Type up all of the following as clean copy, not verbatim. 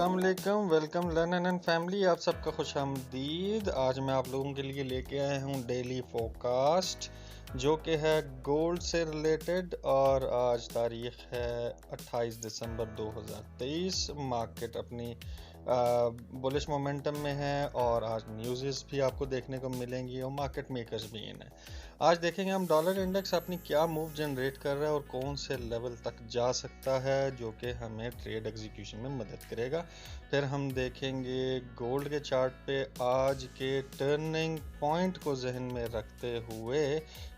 अस्सलामुअलैकुम, welcome learner and family. आप सबका खुश आमदीद। आज मैं आप लोगों के लिए लेके आया हूँ डेली फोरकास्ट जो कि है गोल्ड से रिलेटेड। और आज तारीख है 28 दिसंबर 2023। मार्केट अपनी बुलिश मोमेंटम में है और आज न्यूज़ भी आपको देखने को मिलेंगी और मार्केट मेकर्स भी इन है। आज देखेंगे हम डॉलर इंडेक्स अपनी क्या मूव जनरेट कर रहा है और कौन से लेवल तक जा सकता है जो कि हमें ट्रेड एग्जीक्यूशन में मदद करेगा। फिर हम देखेंगे गोल्ड के चार्ट पे आज के टर्निंग पॉइंट को जहन में रखते हुए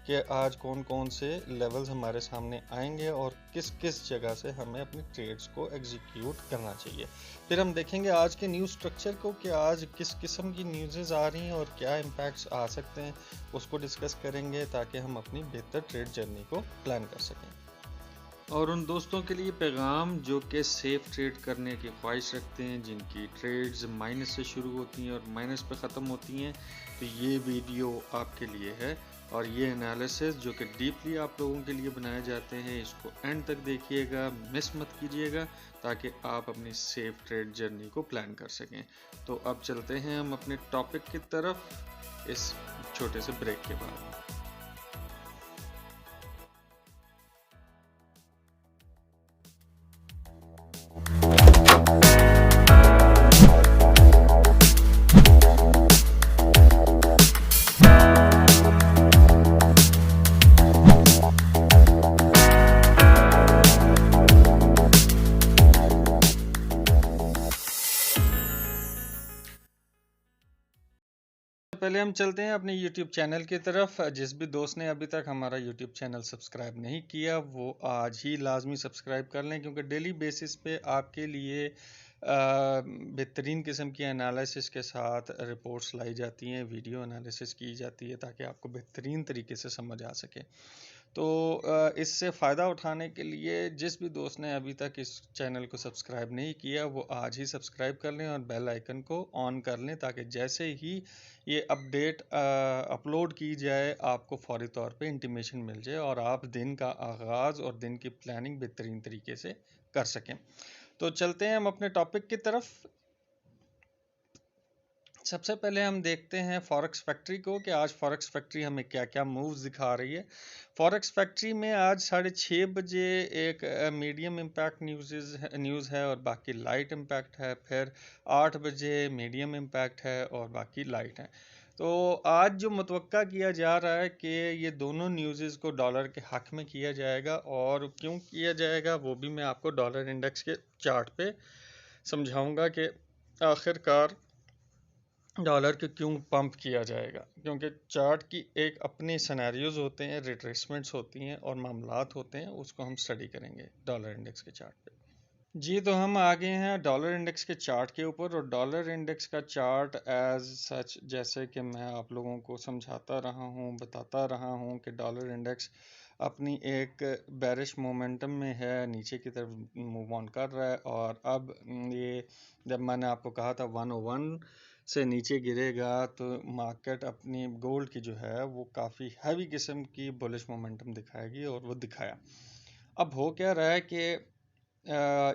कि आज कौन कौन से लेवल्स हमारे सामने आएंगे और किस किस जगह से हमें अपनी ट्रेड्स को एग्जीक्यूट करना चाहिए। फिर हम देखेंगे आज के न्यूज़ स्ट्रक्चर को कि आज किस किस्म की न्यूज़ेस आ रही हैं और क्या इम्पैक्ट्स आ सकते हैं, उसको डिस्कस करेंगे ताकि हम अपनी बेहतर ट्रेड जर्नी को प्लान कर सकें। और उन दोस्तों के लिए पैगाम जो कि सेफ ट्रेड करने की ख्वाहिश रखते हैं, जिनकी ट्रेड्स माइनस से शुरू होती हैं और माइनस पे ख़त्म होती हैं, तो ये वीडियो आपके लिए है। और ये एनालिसिस जो कि डीपली आप लोगों के लिए बनाए जाते हैं, इसको एंड तक देखिएगा, मिस मत कीजिएगा ताकि आप अपनी सेफ ट्रेड जर्नी को प्लान कर सकें। तो अब चलते हैं हम अपने टॉपिक की तरफ इस छोटे से ब्रेक के बाद। पहले हम चलते हैं अपने YouTube चैनल की तरफ। जिस भी दोस्त ने अभी तक हमारा YouTube चैनल सब्सक्राइब नहीं किया वो आज ही लाजमी सब्सक्राइब कर लें, क्योंकि डेली बेसिस पे आपके लिए बेहतरीन किस्म की एनालिसिस के साथ रिपोर्ट्स लाई जाती हैं, वीडियो एनालिसिस की जाती है ताकि आपको बेहतरीन तरीके से समझ आ सके। तो इससे फ़ायदा उठाने के लिए जिस भी दोस्त ने अभी तक इस चैनल को सब्सक्राइब नहीं किया वो आज ही सब्सक्राइब कर लें और बेल आइकन को ऑन कर लें ताकि जैसे ही ये अपडेट अपलोड की जाए आपको फौरी तौर पे इंटीमेशन मिल जाए और आप दिन का आगाज़ और दिन की प्लानिंग बेहतरीन तरीके से कर सकें। तो चलते हैं हम अपने टॉपिक की तरफ। सबसे पहले हम देखते हैं फॉरेक्स फैक्ट्री को कि आज फॉरेक्स फैक्ट्री हमें क्या क्या मूव्स दिखा रही है। फॉरेक्स फैक्ट्री में आज 6:30 बजे एक मीडियम इम्पैक्ट न्यूज़ है और बाकी लाइट इम्पैक्ट है। फिर 8 बजे मीडियम इम्पैक्ट है और बाकी लाइट है। तो आज जो मुतवक्का किया जा रहा है कि ये दोनों न्यूज़ को डॉलर के हक में किया जाएगा, और क्यों किया जाएगा वो भी मैं आपको डॉलर इंडेक्स के चार्ट पे समझाऊंगा कि आखिरकार डॉलर को क्यों पंप किया जाएगा। क्योंकि चार्ट की एक अपनी सिनेरियोज होते हैं, रिट्रेसमेंट्स होती हैं और मामलात होते हैं, उसको हम स्टडी करेंगे डॉलर इंडेक्स के चार्ट पे। जी, तो हम आ गए हैं डॉलर इंडेक्स के चार्ट के ऊपर। और डॉलर इंडेक्स का चार्ट एज सच, जैसे कि मैं आप लोगों को समझाता रहा हूँ, बताता रहा हूँ कि डॉलर इंडेक्स अपनी एक बेरिश मोमेंटम में है, नीचे की तरफ मूव ऑन कर रहा है। और अब ये जब मैंने आपको कहा था 101 से नीचे गिरेगा तो मार्केट अपनी गोल्ड की जो है वो काफ़ी हैवी किस्म की बुलिश मोमेंटम दिखाएगी, और वो दिखाया। अब हो क्या रहा है कि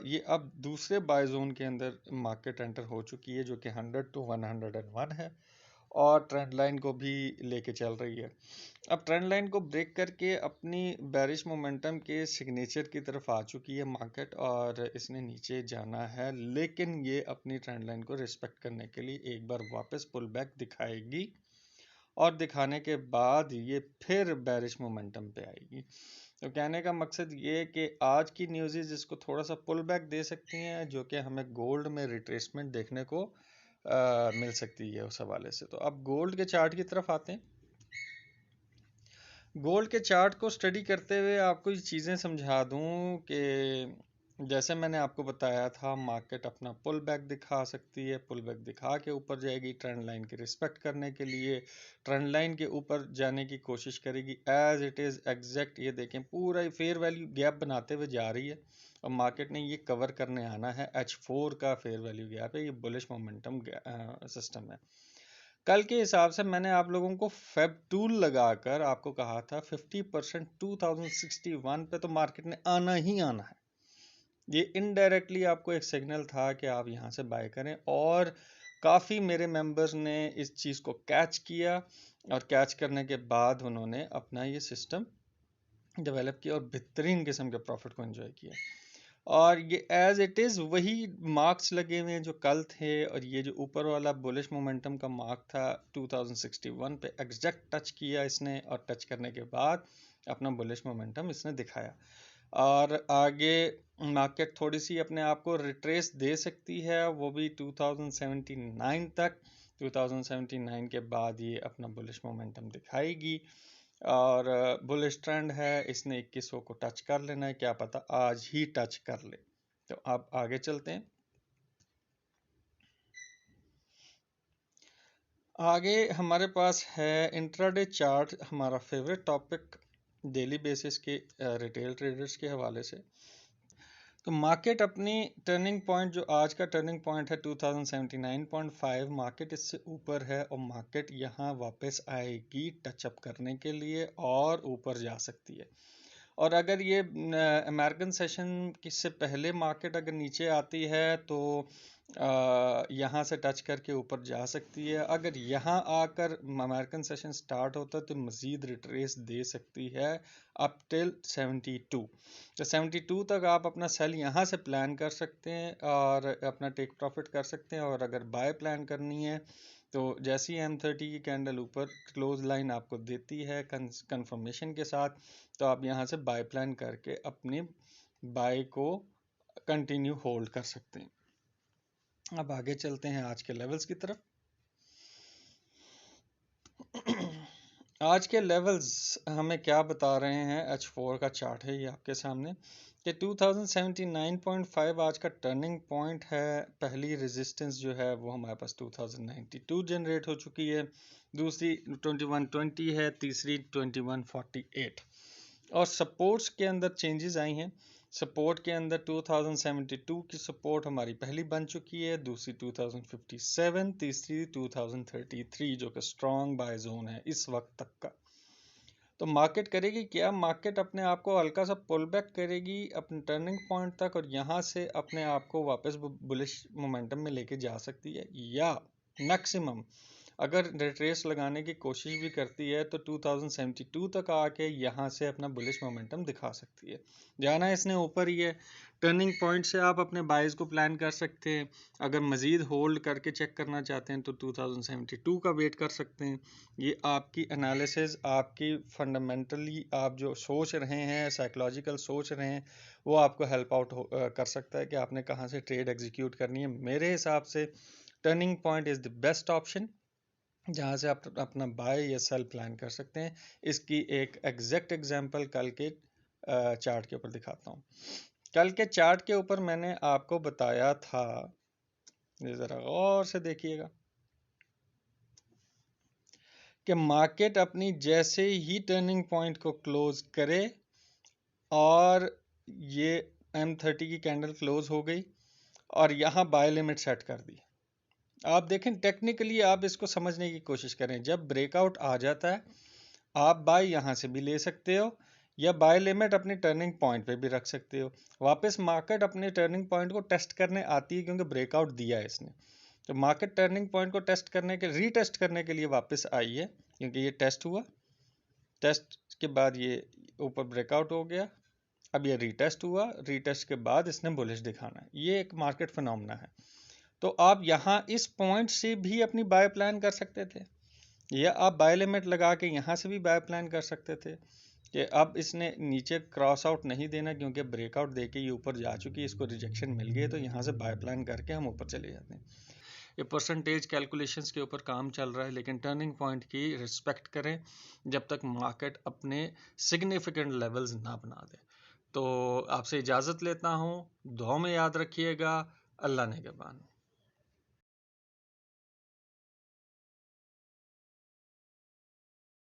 ये अब दूसरे बाय जोन के अंदर मार्केट एंटर हो चुकी है जो कि 100 to 101 है और ट्रेंड लाइन को भी लेके चल रही है। अब ट्रेंड लाइन को ब्रेक करके अपनी बेरिश मोमेंटम के सिग्नेचर की तरफ आ चुकी है मार्केट और इसने नीचे जाना है, लेकिन ये अपनी ट्रेंड लाइन को रिस्पेक्ट करने के लिए एक बार वापस पुल बैक दिखाएगी और दिखाने के बाद ये फिर बेरिश मोमेंटम पे आएगी। तो कहने का मकसद ये कि आज की न्यूज़ इसको थोड़ा सा पुल बैक दे सकती हैं जो कि हमें गोल्ड में रिट्रेसमेंट देखने को मिल सकती है उस हवाले से। तो अब गोल्ड के चार्ट की तरफ आते हैं। गोल्ड के चार्ट को स्टडी करते हुए आपको ये चीज़ें समझा दूं कि जैसे मैंने आपको बताया था मार्केट अपना पुल बैक दिखा सकती है, पुल बैक दिखा के ऊपर जाएगी ट्रेंड लाइन की रिस्पेक्ट करने के लिए, ट्रेंड लाइन के ऊपर जाने की कोशिश करेगी एज इट इज़ एग्जैक्ट। ये देखें पूरा ही फेयर वैल्यू गैप बनाते हुए जा रही है और मार्केट ने ये कवर करने आना है। H4 का फेयर वैल्यू गैप है, ये बुलिश मोमेंटम सिस्टम है। कल के हिसाब से मैंने आप लोगों को फेब टूल लगाकर आपको कहा था 50% 2061 पे तो मार्केट ने आना ही आना है। ये इनडायरेक्टली आपको एक सिग्नल था कि आप यहाँ से बाय करें, और काफ़ी मेरे मेंबर्स ने इस चीज़ को कैच किया, और कैच करने के बाद उन्होंने अपना ये सिस्टम डेवलप किया और बेहतरीन किस्म के प्रॉफिट को एंजॉय किया। और ये एज इट इज़ वही मार्क्स लगे हुए हैं जो कल थे, और ये जो ऊपर वाला बुलिश मोमेंटम का मार्क था 2061 पे एग्जैक्ट टच किया इसने, और टच करने के बाद अपना बुलिश मोमेंटम इसने दिखाया। और आगे मार्केट थोड़ी सी अपने आप को रिट्रेस दे सकती है, वो भी 2079 तक। 2079 के बाद ये अपना बुलिश मोमेंटम दिखाएगी, और बुलिश ट्रेंड है, इसने 2100 को टच कर लेना है, क्या पता आज ही टच कर ले। तो अब आगे चलते हैं। आगे हमारे पास है इंट्राडे चार्ट, हमारा फेवरेट टॉपिक डेली बेसिस के रिटेल ट्रेडर्स के हवाले से। तो मार्केट अपनी टर्निंग पॉइंट, जो आज का टर्निंग पॉइंट है 2079.5, मार्केट इससे ऊपर है, और मार्केट यहाँ वापस आएगी टचअप करने के लिए और ऊपर जा सकती है। और अगर ये अमेरिकन सेशन से पहले मार्केट अगर नीचे आती है तो यहाँ से टच करके ऊपर जा सकती है। अगर यहाँ आकर अमेरिकन सेशन स्टार्ट होता है तो मज़ीद रिट्रेस दे सकती है अप टिल 72। तो 72 तक आप अपना सेल यहाँ से प्लान कर सकते हैं और अपना टेक प्रॉफिट कर सकते हैं। और अगर बाय प्लान करनी है तो जैसी M30 की कैंडल ऊपर क्लोज लाइन आपको देती है कंफर्मेशन के साथ, तो आप यहाँ से बाय प्लान करके अपने बाय को कंटिन्यू होल्ड कर सकते हैं। अब आगे चलते हैं आज के लेवल्स की तरफ। आज के लेवल्स हमें क्या बता रहे हैं, H4 का चार्ट है ये आपके सामने, कि 2079.5 आज का टर्निंग पॉइंट है। पहली रेजिस्टेंस जो है वो हमारे पास 2092 जनरेट हो चुकी है, दूसरी 2120 है, तीसरी 2148, और सपोर्ट्स के अंदर चेंजेस आई हैं। सपोर्ट के अंदर 2072 की सपोर्ट हमारी पहली बन चुकी है, दूसरी 2057, तीसरी 2033 जो कि स्ट्रॉन्ग बाय जोन है इस वक्त तक का। तो मार्केट करेगी क्या, मार्केट अपने आप को हल्का सा पुल बैक करेगी अपने टर्निंग पॉइंट तक, और यहाँ से अपने आप को वापस बुलिश मोमेंटम में लेके जा सकती है, या मैक्सिमम अगर रिट्रेस लगाने की कोशिश भी करती है तो 2072 तक आके यहाँ से अपना बुलिश मोमेंटम दिखा सकती है। जाना इसने ऊपर ही है, टर्निंग पॉइंट से आप अपने बाइज को प्लान कर सकते हैं। अगर मज़ीद होल्ड करके चेक करना चाहते हैं तो 2072 का वेट कर सकते हैं। ये आपकी एनालिसिस, आपकी फंडामेंटली आप जो सोच रहे हैं, साइकोलॉजिकल सोच रहे हैं, वो आपको हेल्प आउट कर सकता है कि आपने कहाँ से ट्रेड एग्जीक्यूट करनी है। मेरे हिसाब से turning point is the best option जहाँ से आप अपना बाय या सेल प्लान कर सकते हैं। इसकी एक एग्जैक्ट एग्जांपल कल के चार्ट के ऊपर दिखाता हूँ। कल के चार्ट के ऊपर मैंने आपको बताया था, ये ज़रा गौर से देखिएगा, कि मार्केट अपनी जैसे ही टर्निंग पॉइंट को क्लोज करे और ये M30 की कैंडल क्लोज हो गई और यहाँ बाय लिमिट सेट कर दी। आप देखें टेक्निकली, आप इसको समझने की कोशिश करें। जब ब्रेकआउट आ जाता है आप बाय यहाँ से भी ले सकते हो, या बाय लिमिट अपने टर्निंग पॉइंट पे भी रख सकते हो। वापस मार्केट अपने टर्निंग पॉइंट को टेस्ट करने आती है क्योंकि ब्रेकआउट दिया है इसने। तो मार्केट टर्निंग पॉइंट को टेस्ट करने के रीटेस्ट करने के लिए वापस आई है, क्योंकि ये टेस्ट हुआ, टेस्ट के बाद ये ऊपर ब्रेकआउट हो गया, अब ये रीटेस्ट हुआ, रीटेस्ट के बाद इसने बुलिश दिखाना है। ये एक मार्केट फिनोमेना है। तो आप यहाँ इस पॉइंट से भी अपनी बाय प्लान कर सकते थे, या आप बाय लिमिट लगा के यहाँ से भी बाय प्लान कर सकते थे कि अब इसने नीचे क्रॉस आउट नहीं देना क्योंकि ब्रेकआउट देके ये ऊपर जा चुकी है, इसको रिजेक्शन मिल गई, तो यहाँ से बाय प्लान करके हम ऊपर चले जाते हैं। ये परसेंटेज कैलकुलेशंस के ऊपर काम चल रहा है, लेकिन टर्निंग पॉइंट की रिस्पेक्ट करें जब तक मार्केट अपने सिग्निफिकेंट लेवल्स ना बना दे। तो आपसे इजाज़त लेता हूँ, दुआ में याद रखिएगा। अल्लाह ने के बाद।